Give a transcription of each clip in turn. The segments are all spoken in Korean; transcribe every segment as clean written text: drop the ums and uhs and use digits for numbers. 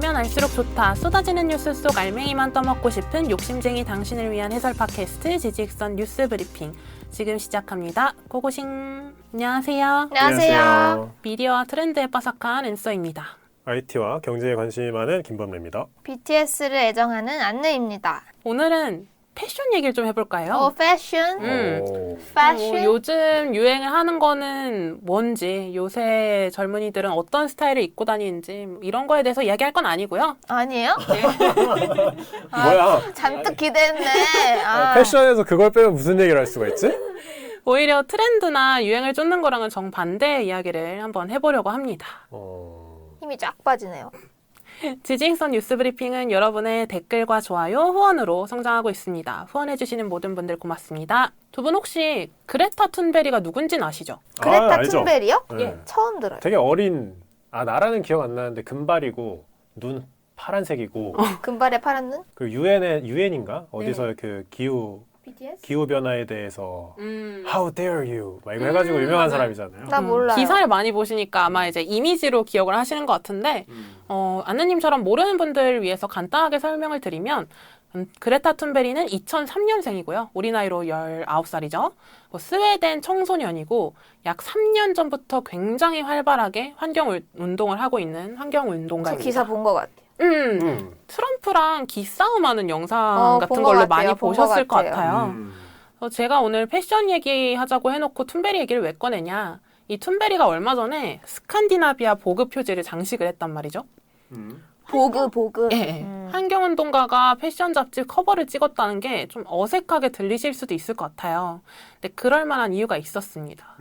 알면 알수록 좋다. 쏟아지는 뉴스 속 알맹이만 떠먹고 싶은 욕심쟁이 당신을 위한 해설 팟캐스트 지직선 뉴스 브리핑 지금 시작합니다. 고고싱. 안녕하세요. 안녕하세요. 미디어와 트렌드에 빠삭한 앤서입니다. IT와 경제에 관심이 많은 김범래입니다. BTS를 애정하는 안느입니다. 오늘은 패션 얘기를 좀 해볼까요? 패션? 패션? 요즘 유행을 하는 거는 뭔지, 요새 젊은이들은 어떤 스타일을 입고 다니는지 이런 거에 대해서 이야기할 건 아니고요. 아니에요? 뭐야? 잔뜩 기대했네. 패션에서 그걸 빼면 무슨 얘기를 할 수가 있지? 오히려 트렌드나 유행을 쫓는 거랑은 정반대의 이야기를 한번 해보려고 합니다. 힘이 쫙 빠지네요. 지직선 뉴스 브리핑은 여러분의 댓글과 좋아요, 후원으로 성장하고 있습니다. 후원해주시는 모든 분들 고맙습니다. 두 분 혹시 그레타 툰베리가 누군지는 아시죠? 그레타 알죠. 툰베리요? 네. 처음 들어요. 되게 어린, 나라는 기억 안 나는데 금발이고 눈 파란색이고 금발에 파란 눈? 그 유엔인가? 어디서 네. 그 BTS? 기후 변화에 대해서 How dare you 막 이거 해가지고 유명한 사람이잖아요. 나 몰라요. 기사를 많이 보시니까 아마 이제 이미지로 기억을 하시는 것 같은데 안느님처럼 모르는 분들 위해서 간단하게 설명을 드리면 그레타 툰베리는 2003년생이고요. 우리 나이로 19살이죠. 스웨덴 청소년이고 약 3년 전부터 굉장히 활발하게 환경운동을 하고 있는 환경운동가입니다. 저 기사 본 것 같아요. 트럼프랑 기싸움하는 영상 같은 본 걸로 것 많이 같아요. 본 보셨을 것 것 같아요. 같아요. 그래서 제가 오늘 패션 얘기하자고 해놓고 툰베리 얘기를 왜 꺼내냐. 이 툰베리가 얼마 전에 스칸디나비아 보그 표지를 장식을 했단 말이죠. 보그. 예. 환경운동가가 패션 잡지 커버를 찍었다는 게 좀 어색하게 들리실 수도 있을 것 같아요. 근데 그럴 만한 이유가 있었습니다.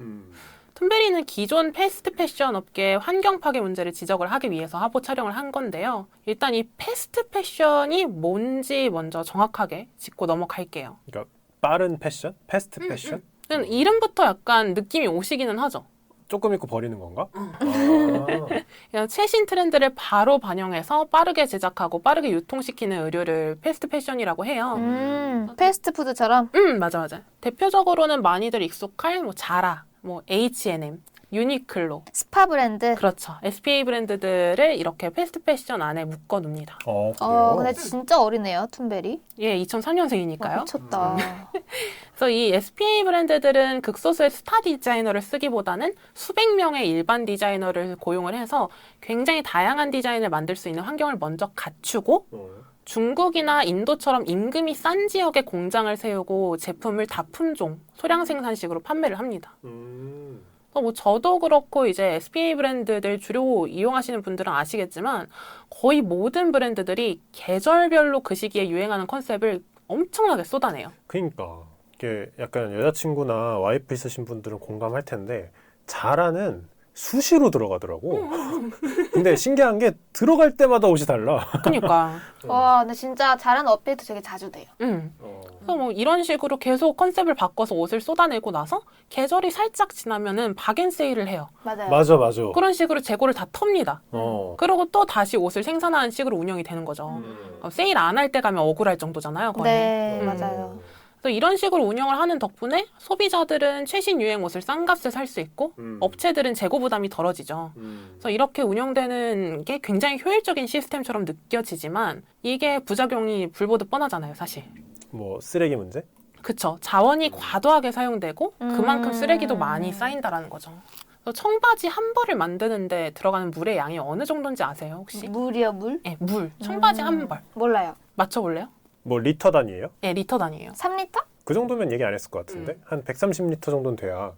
툰베리는 기존 패스트 패션 업계의 환경 파괴 문제를 지적을 하기 위해서 화보 촬영을 한 건데요. 일단 이 패스트 패션이 뭔지 먼저 정확하게 짚고 넘어갈게요. 그러니까 빠른 패션? 패스트 패션? 이름부터 약간 느낌이 오시기는 하죠. 조금 입고 버리는 건가? 그냥 최신 트렌드를 바로 반영해서 빠르게 제작하고 빠르게 유통시키는 의류를 패스트 패션이라고 해요. 패스트푸드처럼? 맞아. 대표적으로는 많이들 익숙할 자라, H&M, 유니클로. 스파 브랜드? 그렇죠. SPA 브랜드들을 이렇게 패스트 패션 안에 묶어놉니다. 그래요? 근데 진짜 어리네요, 툰베리. 예, 2003년생이니까요. 미쳤다. 그래서 이 SPA 브랜드들은 극소수의 스타 디자이너를 쓰기보다는 수백 명의 일반 디자이너를 고용을 해서 굉장히 다양한 디자인을 만들 수 있는 환경을 먼저 갖추고 중국이나 인도처럼 임금이 싼 지역에 공장을 세우고 제품을 다품종, 소량 생산식으로 판매를 합니다. 저도 그렇고 이제 SPA 브랜드들 주로 이용하시는 분들은 아시겠지만 거의 모든 브랜드들이 계절별로 그 시기에 유행하는 컨셉을 엄청나게 쏟아내요. 그러니까 이게 약간 여자친구나 와이프 있으신 분들은 공감할 텐데 자라는 수시로 들어가더라고. 근데 신기한 게 들어갈 때마다 옷이 달라. 그러니까. 근데 진짜 잘하는 업데이트 되게 자주 돼요. 그래서 이런 식으로 계속 컨셉을 바꿔서 옷을 쏟아내고 나서 계절이 살짝 지나면은 박앤세일을 해요. 맞아요. 맞아. 그런 식으로 재고를 다 텁니다. 그리고 또 다시 옷을 생산하는 식으로 운영이 되는 거죠. 세일 안 할 때 가면 억울할 정도잖아요. 거의. 네, 맞아요. 그래서 이런 식으로 운영을 하는 덕분에 소비자들은 최신 유행 옷을 싼 값에 살 수 있고 업체들은 재고 부담이 덜어지죠. 그래서 이렇게 운영되는 게 굉장히 효율적인 시스템처럼 느껴지지만 이게 부작용이 불보듯 뻔하잖아요, 사실. 쓰레기 문제? 그쵸. 자원이 과도하게 사용되고 그만큼 쓰레기도 많이 쌓인다라는 거죠. 그래서 청바지 한 벌을 만드는데 들어가는 물의 양이 어느 정도인지 아세요, 혹시? 물이요, 물? 네, 물. 청바지 한 벌. 몰라요. 맞춰볼래요? 리터 단위예요? 네, 리터 단위예요. 3리터? 그 정도면 얘기 안 했을 것 같은데? 한 130리터 정도는 돼야.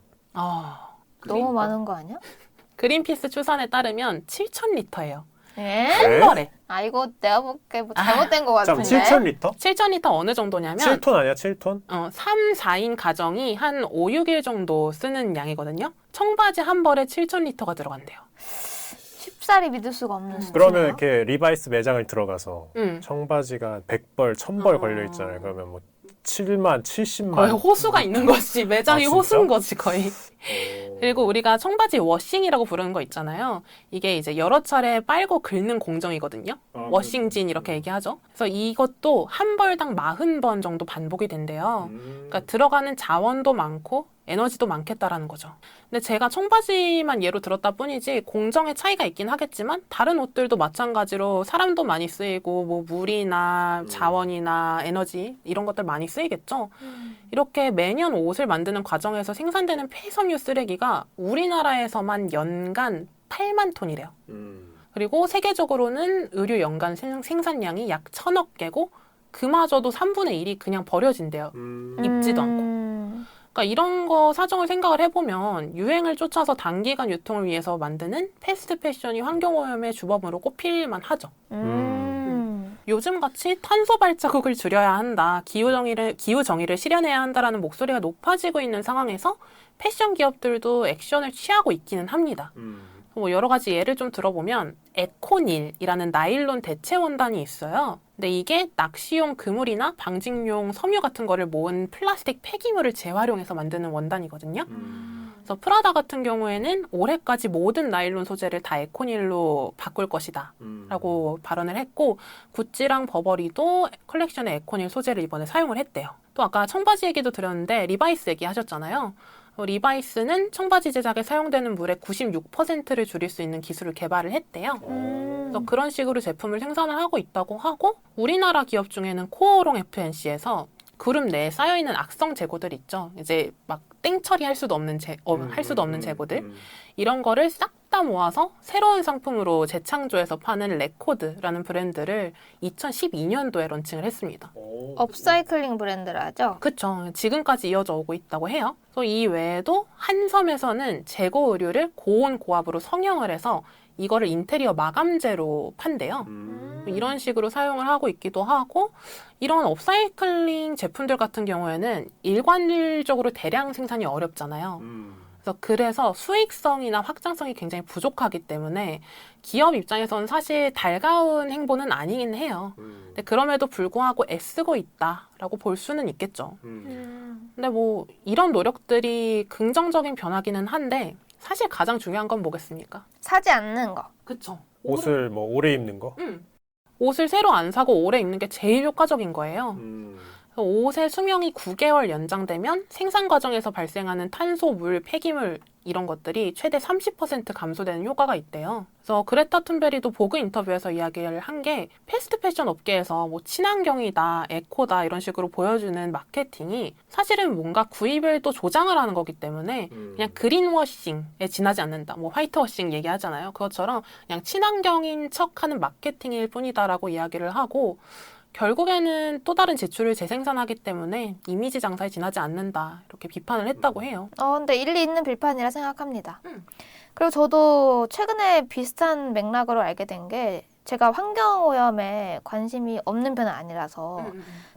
너무 많은 거 아니야? 그린피스 추산에 따르면 7,000리터예요. 한 벌에. 이거 내가 볼게 잘못된 거 잠 같은데. 7,000리터? 7,000리터 어느 정도냐면 7톤 아니야? 7톤? 3, 4인 가정이 한 5, 6일 정도 쓰는 양이거든요. 청바지 한 벌에 7,000리터가 들어간대요. 쉽사리 믿을 수가 없는 수치네요. 그러면 이렇게 리바이스 매장을 들어가서 음. 청바지가 100벌, 1000벌 걸려있잖아요. 그러면 7만, 70만. 거의 호수가 있는 것이 매장이 진짜? 호수인 것이 거의. 그리고 우리가 청바지 워싱이라고 부르는 거 있잖아요. 이게 이제 여러 차례 빨고 긁는 공정이거든요. 워싱진 이렇게 얘기하죠. 그래서 이것도 한 벌당 40번 정도 반복이 된대요. 그러니까 들어가는 자원도 많고 에너지도 많겠다라는 거죠. 근데 제가 청바지만 예로 들었다 뿐이지 공정의 차이가 있긴 하겠지만 다른 옷들도 마찬가지로 사람도 많이 쓰이고 뭐 물이나 자원이나 에너지 이런 것들 많이 쓰이겠죠. 이렇게 매년 옷을 만드는 과정에서 생산되는 폐섬유 쓰레기가 우리나라에서만 연간 8만 톤이래요. 그리고 세계적으로는 의류 연간 생산량이 약 1,000억 개고 그마저도 3분의 1이 그냥 버려진대요. 입지도 않고. 그러니까 이런 거 사정을 생각을 해보면 유행을 쫓아서 단기간 유통을 위해서 만드는 패스트 패션이 환경오염의 주범으로 꼽힐만 하죠. 요즘같이 탄소 발자국을 줄여야 한다, 기후 정의를 실현해야 한다라는 목소리가 높아지고 있는 상황에서 패션 기업들도 액션을 취하고 있기는 합니다. 뭐 여러 가지 예를 좀 들어보면 에코닐이라는 나일론 대체 원단이 있어요. 근데 이게 낚시용 그물이나 방직용 섬유 같은 거를 모은 플라스틱 폐기물을 재활용해서 만드는 원단이거든요. 그래서 프라다 같은 경우에는 올해까지 모든 나일론 소재를 다 에코닐로 바꿀 것이다 라고 발언을 했고, 구찌랑 버버리도 컬렉션에 에코닐 소재를 이번에 사용을 했대요. 또 아까 청바지 얘기도 드렸는데 리바이스 얘기 하셨잖아요. 리바이스는 청바지 제작에 사용되는 물의 96%를 줄일 수 있는 기술을 개발을 했대요. 그래서 그런 식으로 제품을 생산을 하고 있다고 하고, 우리나라 기업 중에는 코어롱 FNC에서 그룹 내에 쌓여있는 악성 재고들 있죠. 이제 막 땡 처리할 수도 없는 할 수도 없는 재고들. 이런 거를 싹 다 모아서 새로운 상품으로 재창조해서 파는 레코드라는 브랜드를 2012년도에 런칭을 했습니다. 업사이클링 브랜드라죠? 그쵸. 지금까지 이어져 오고 있다고 해요. 또 이 외에도 한섬에서는 재고 의류를 고온 고압으로 성형을 해서 이거를 인테리어 마감재로 판대요. 이런 식으로 사용을 하고 있기도 하고, 이런 업사이클링 제품들 같은 경우에는 일괄적으로 대량 생산이 어렵잖아요. 그래서 수익성이나 확장성이 굉장히 부족하기 때문에 기업 입장에서는 사실 달가운 행보는 아니긴 해요. 근데 그럼에도 불구하고 애쓰고 있다라고 볼 수는 있겠죠. 근데 뭐 이런 노력들이 긍정적인 변화기는 한데, 사실 가장 중요한 건 뭐겠습니까? 사지 않는 거. 그쵸. 옷을 뭐 오래 입는 거? 옷을 새로 안 사고 오래 입는 게 제일 효과적인 거예요. 옷의 수명이 9개월 연장되면 생산 과정에서 발생하는 탄소, 물, 폐기물 이런 것들이 최대 30% 감소되는 효과가 있대요. 그래서 그레타 툰베리도 보그 인터뷰에서 이야기를 한 게, 패스트 패션 업계에서 뭐 친환경이다, 에코다 이런 식으로 보여주는 마케팅이 사실은 뭔가 구입을 또 조장을 하는 거기 때문에 그냥 그린워싱에 지나지 않는다. 뭐 화이트워싱 얘기하잖아요. 그것처럼 그냥 친환경인 척하는 마케팅일 뿐이다라고 이야기를 하고, 결국에는 또 다른 지출을 재생산하기 때문에 이미지 장사에 지나지 않는다, 이렇게 비판을 했다고 해요. 근데 일리 있는 비판이라 생각합니다. 그리고 저도 최근에 비슷한 맥락으로 알게 된 게, 제가 환경오염에 관심이 없는 편은 아니라서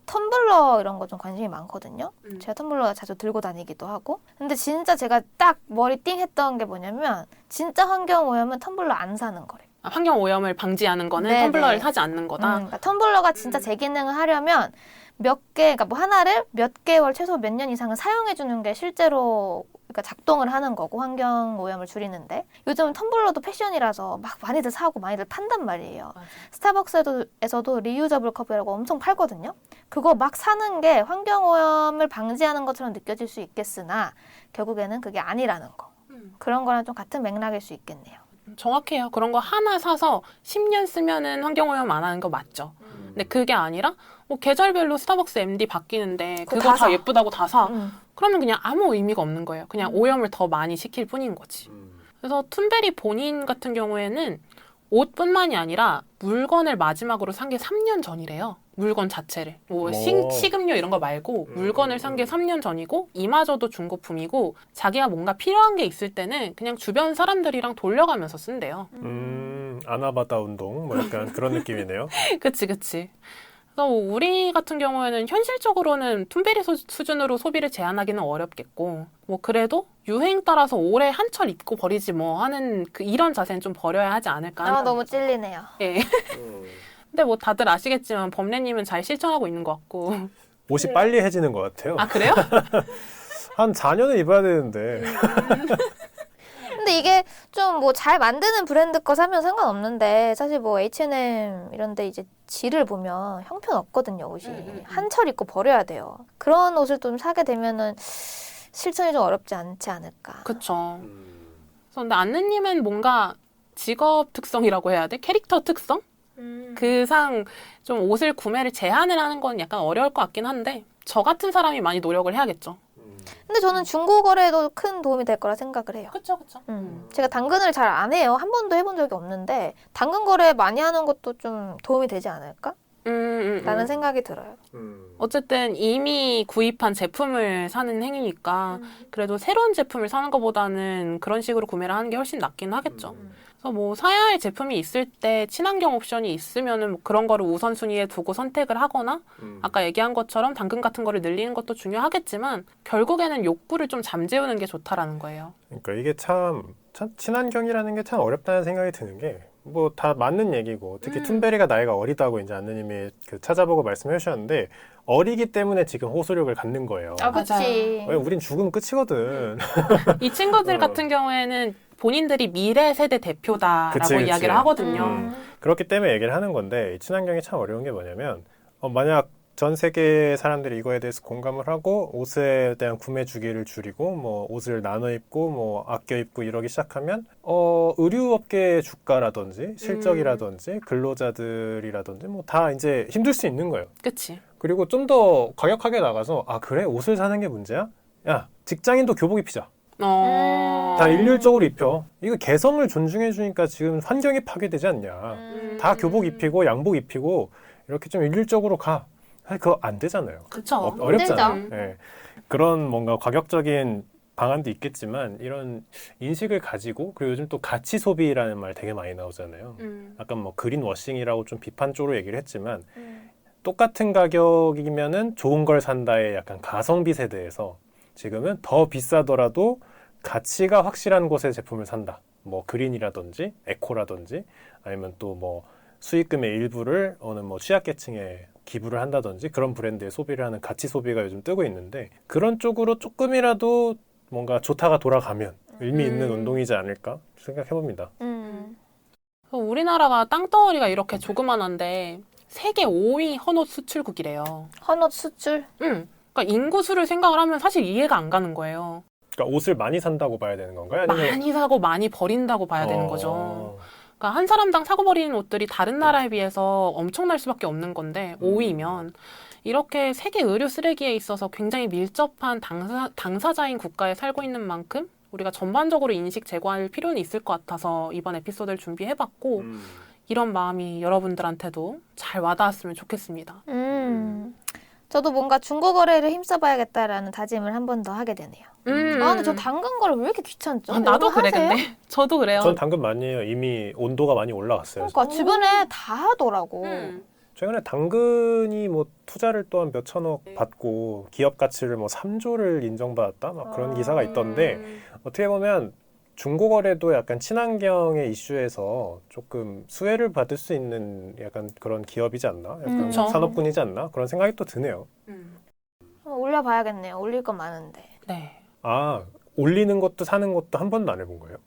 텀블러 이런 거 좀 관심이 많거든요. 제가 텀블러 자주 들고 다니기도 하고. 근데 진짜 제가 딱 머리 띵 했던 게 뭐냐면, 진짜 환경오염은 텀블러 안 사는 거래요. 환경오염을 방지하는 거는 네네. 텀블러를 사지 않는 거다. 그러니까 텀블러가 진짜 제 기능을 하려면 그러니까 뭐 하나를 몇 개월, 최소 몇 년 이상은 사용해주는 게 실제로 그러니까 작동을 하는 거고, 환경오염을 줄이는데. 요즘 텀블러도 패션이라서 막 많이들 사고 많이들 판단 말이에요. 맞아. 스타벅스에서도 리유저블 컵이라고 엄청 팔거든요. 그거 막 사는 게 환경오염을 방지하는 것처럼 느껴질 수 있겠으나 결국에는 그게 아니라는 거. 그런 거랑 좀 같은 맥락일 수 있겠네요. 정확해요. 그런 거 하나 사서 10년 쓰면은 환경오염 안 하는 거 맞죠. 근데 그게 아니라 뭐 계절별로 스타벅스 MD 바뀌는데 그거 그거 다 다 사. 예쁘다고 다 사. 그러면 그냥 아무 의미가 없는 거예요. 그냥 오염을 더 많이 시킬 뿐인 거지. 그래서 툰베리 본인 같은 경우에는 옷뿐만이 아니라 물건을 마지막으로 산 게 3년 전이래요. 물건 자체를. 뭐 식음료 이런 거 말고 물건을 산 게 3년 전이고, 이마저도 중고품이고, 자기가 뭔가 필요한 게 있을 때는 그냥 주변 사람들이랑 돌려가면서 쓴대요. 아나바다 운동 뭐 약간 그런 느낌이네요. 그치. 그래서 우리 같은 경우에는 현실적으로는 툰베리 수준으로 소비를 제한하기는 어렵겠고, 뭐 그래도 유행 따라서 오래 한철 입고 버리지 뭐 하는 이런 자세는 좀 버려야 하지 않을까. 너무 찔리네요. 예. 근데 뭐 다들 아시겠지만 범래님은 잘 실천하고 있는 것 같고. 옷이 빨리 해지는 것 같아요. 아, 그래요? 한 4년은 입어야 되는데. 근데 이게 좀 뭐 잘 만드는 브랜드 거 사면 상관없는데, 사실 뭐 H&M 이런 데 이제 질을 보면 형편없거든요, 옷이. 한철 입고 버려야 돼요. 그런 옷을 좀 사게 되면은 실천이 좀 어렵지 않지 않을까. 그쵸. 그래서 근데 안느님은 뭔가 직업 특성이라고 해야 돼? 캐릭터 특성? 그 상 좀 옷을 구매를 제한을 하는 건 약간 어려울 것 같긴 한데 저 같은 사람이 많이 노력을 해야겠죠. 근데 저는 중고 거래도 큰 도움이 될 거라 생각을 해요. 그쵸, 그쵸. 제가 당근을 잘 안 해요. 한 번도 해본 적이 없는데 당근 거래 많이 하는 것도 좀 도움이 되지 않을까? 라는 생각이 들어요. 어쨌든 이미 구입한 제품을 사는 행위니까 그래도 새로운 제품을 사는 것보다는 그런 식으로 구매를 하는 게 훨씬 낫긴 하겠죠. 그래서 뭐 사야 할 제품이 있을 때 친환경 옵션이 있으면은 뭐 그런 거를 우선순위에 두고 선택을 하거나 아까 얘기한 것처럼 당근 같은 거를 늘리는 것도 중요하겠지만 결국에는 욕구를 좀 잠재우는 게 좋다라는 거예요. 그러니까 이게 참 친환경이라는 게 참 어렵다는 생각이 드는 게 뭐 다 맞는 얘기고 특히 툰베리가 나이가 어리다고 이제 안느님이 그 찾아보고 말씀해 주셨는데 어리기 때문에 지금 호소력을 갖는 거예요. 아, 그치. 왜 우린 죽으면 끝이거든. 이 친구들 같은 경우에는 본인들이 미래 세대 대표다라고 그치. 이야기를 하거든요. 그렇기 때문에 얘기를 하는 건데 이 친환경이 참 어려운 게 뭐냐면 만약 전 세계 사람들이 이거에 대해서 공감을 하고 옷에 대한 구매 주기를 줄이고 뭐 옷을 나눠 입고 뭐 아껴 입고 이러기 시작하면 의류업계의 주가라든지 실적이라든지 근로자들이라든지 뭐 다 이제 힘들 수 있는 거예요. 그치. 그리고 좀 더 과격하게 나가서 아 그래 옷을 사는 게 문제야? 야 직장인도 교복 입히자. 다 일률적으로 입혀. 이거 개성을 존중해 주니까 지금 환경이 파괴되지 않냐. 다 교복 입히고 양복 입히고 이렇게 좀 일률적으로 가. 사실 그거 안 되잖아요. 그쵸. 어렵잖아요. 네. 그런 뭔가 과격적인 방안도 있겠지만 이런 인식을 가지고 그리고 요즘 또 가치 소비라는 말 되게 많이 나오잖아요. 약간 뭐 그린 워싱이라고 좀 비판 쪽으로 얘기를 했지만 똑같은 가격이면은 좋은 걸 산다의 약간 가성비 세대에서 지금은 더 비싸더라도 가치가 확실한 곳의 제품을 산다. 뭐 그린이라든지 에코라든지 아니면 또 뭐 수익금의 일부를 어느 뭐 취약계층에 기부를 한다든지 그런 브랜드의 소비를 하는 가치 소비가 요즘 뜨고 있는데 그런 쪽으로 조금이라도 뭔가 좋다가 돌아가면 의미 있는 운동이지 않을까 생각해봅니다. 우리나라가 땅덩어리가 이렇게 조그만한데 세계 5위 헌옷 수출국이래요. 헌옷 수출? 그러니까 인구 수를 생각을 하면 사실 이해가 안 가는 거예요. 그러니까 옷을 많이 산다고 봐야 되는 건가요? 아니면 많이 사고 많이 버린다고 봐야 되는 거죠. 그러니까 한 사람당 사고 버리는 옷들이 다른 나라에 비해서 엄청날 수밖에 없는 건데 5위면 이렇게 세계 의류 쓰레기에 있어서 굉장히 밀접한 당사자인 국가에 살고 있는 만큼 우리가 전반적으로 인식 제고할 필요는 있을 것 같아서 이번 에피소드를 준비해봤고 이런 마음이 여러분들한테도 잘 와닿았으면 좋겠습니다. 저도 뭔가 중고 거래를 힘써봐야겠다라는 다짐을 한 번 더 하게 되네요. 근데 저 당근 거래 왜 이렇게 귀찮죠? 나도 그래, 하세요? 근데. 저도 그래요. 전 당근 많이 해요. 이미 온도가 많이 올라갔어요. 그러니까 주변에 다 하더라고. 최근에 당근이 뭐 투자를 또한 몇 천억 받고 기업 가치를 뭐 3조를 인정받았다 막 그런 기사가 있던데 어떻게 보면 중고거래도 약간 친환경의 이슈에서 조금 수혜를 받을 수 있는 약간 그런 기업이지 않나? 약간 산업군이지 않나? 그런 생각이 또 드네요. 올려봐야겠네요. 올릴 건 많은데. 네. 아, 올리는 것도 사는 것도 한 번도 안 해본 거예요?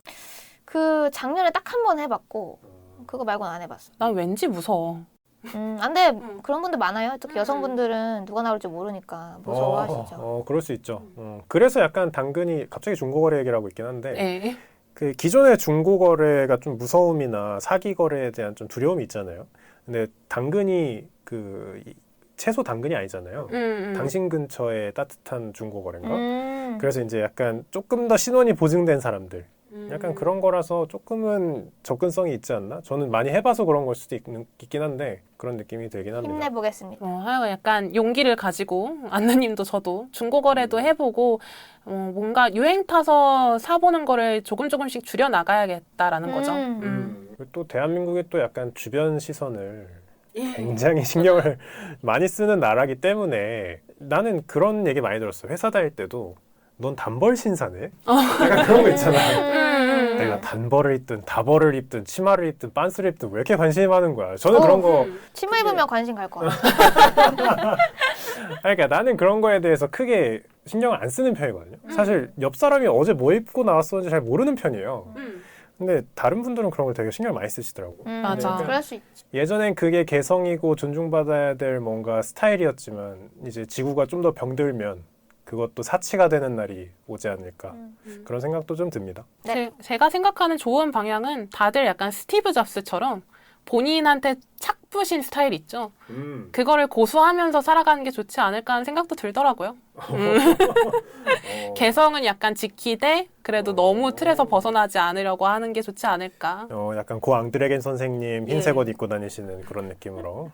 그 작년에 딱 한 번 해봤고 그거 말고는 안 해봤어. 난 왠지 무서워. 근데 그런 분들 많아요. 특히 여성분들은 누가 나올지 모르니까 무서워하시죠. 그럴 수 있죠. 그래서 약간 당근이 갑자기 중고거래 얘기를 하고 있긴 한데 네. 그 기존의 중고거래가 좀 무서움이나 사기 거래에 대한 좀 두려움이 있잖아요. 근데 당근이 그 채소 당근이 아니잖아요. 당신 근처에 따뜻한 중고거래인가? 그래서 이제 약간 조금 더 신원이 보증된 사람들 약간 그런 거라서 조금은 접근성이 있지 않나? 저는 많이 해봐서 그런 걸 수도 있긴 한데 그런 느낌이 들긴 합니다. 힘내보겠습니다. 하여간 약간 용기를 가지고 안느님도 저도 중고거래도 해보고 뭔가 유행 타서 사보는 거를 조금씩 줄여 나가야겠다라는 거죠. 또 대한민국이 또 약간 주변 시선을 굉장히 신경을 많이 쓰는 나라기 때문에 나는 그런 얘기 많이 들었어. 회사 다닐 때도 넌 단벌 신사네? 약간 그런 거 있잖아. 내가 단벌을 입든 다벌을 입든 치마를 입든 빤스를 입든 왜 이렇게 관심이 많은 거야? 저는 그런 거 치마 입으면 관심 갈 거야. 그러니까 나는 그런 거에 대해서 크게 신경을 안 쓰는 편이거든요. 사실 옆 사람이 어제 뭐 입고 나왔었는지 잘 모르는 편이에요. 근데 다른 분들은 그런 걸 되게 신경을 많이 쓰시더라고. 맞아. 그럴 수 있지. 예전엔 그게 개성이고 존중받아야 될 뭔가 스타일이었지만 이제 지구가 좀 더 병들면 그것도 사치가 되는 날이 오지 않을까 그런 생각도 좀 듭니다. 네. 제가 생각하는 좋은 방향은 다들 약간 스티브 잡스처럼 본인한테 착부신 스타일 있죠. 그거를 고수하면서 살아가는 게 좋지 않을까 하는 생각도 들더라고요. 개성은 약간 지키되 그래도 너무 틀에서 벗어나지 않으려고 하는 게 좋지 않을까. 약간 고 앙드레겐 선생님 흰색 예. 옷 입고 다니시는 그런 느낌으로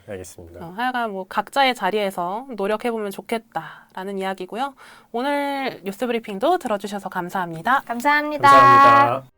알겠습니다. 하여간 뭐 각자의 자리에서 노력해보면 좋겠다라는 이야기고요. 오늘 뉴스 브리핑도 들어주셔서 감사합니다. 감사합니다. 감사합니다.